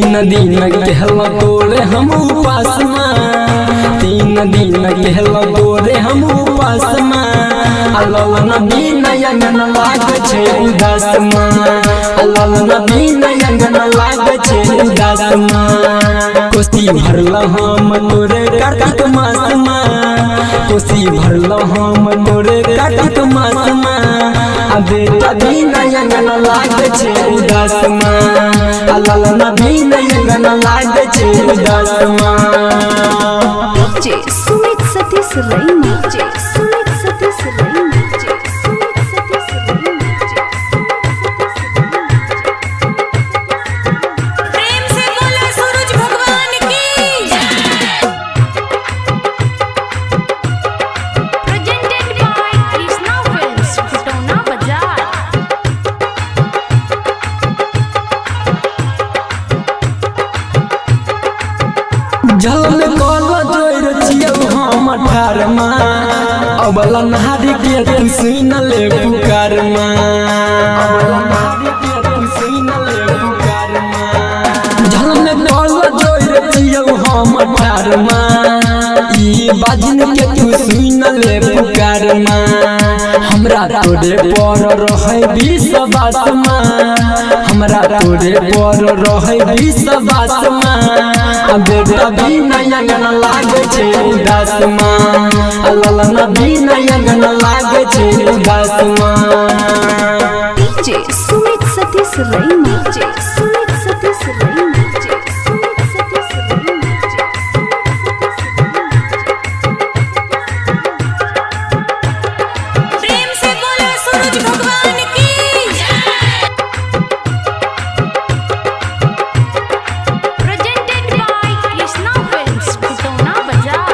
तीन दिन कहला तोरे हम उपास में, 3 दिन कहला तोरे हम उपास में। ललन बिन अंगन लागे छे उदास में, ललन बिन अंगन लागे छे उदास में। कोसी भरल हम तोरे कार्तिक मास में, कोसी भरल हम तोरे कार्तिक मास में। बेटा बिन अंगन लागे छे उदास में, ललन बिन अंगन लागे छे उदास में। डीजे सुमित सतीश रैना, सुमित सतीश रैना, सुमित सतीश रैना। प्रेम से बोला सूरज भगवान की। प्रेजेंटेड बाय कृष्णा फिल्म्स, फुटौना बाजार। जल कल जोर छियौ हम ठार माँ, अबला नहारी के तू सुन ले पुकार माँ, जल कल जोर छियौ हम ठार माँ, ई बाजिन के तू सुन ले पुकार माँ। हमरा तोरे पर रहे विश्वास माँ, हमरा तोरे पर रहे विश्वास माँ। बेटा बिन अंगन लागे छे उदास माँ, ललन बिन अंगन लागे छे उदास माँ। डीजे सुमित सतीश रैना, सुमित सतीश रैना, सुमित सतीश रैना। प्रेम से बोला सूरज भगवान की। प्रेजेंटेड बाय कृष्णा फिल्म्स, फुटौना बाजार।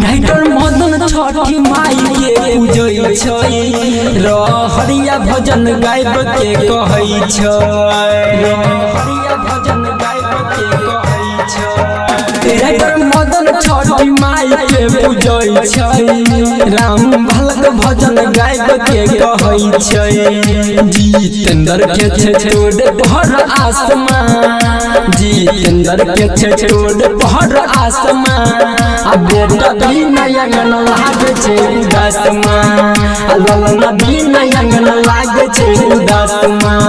राइटर मदन छठी माई के पूजै छै, रहरिया भजन गायब के कहै छै, रहरिया भजन गायब के कहै छै। राइटर मदन छठी माई के पूजै छै, राम भलक भजन गायब के कहै छै। जितेंद्र के छे छोड़ भर आसमां, जितेंद्र के छे छोड़ भर आसमां। बेटा बिन अंगन लागे छे उदास माँ, ललन बिन अंगन लागे छे उदास माँ।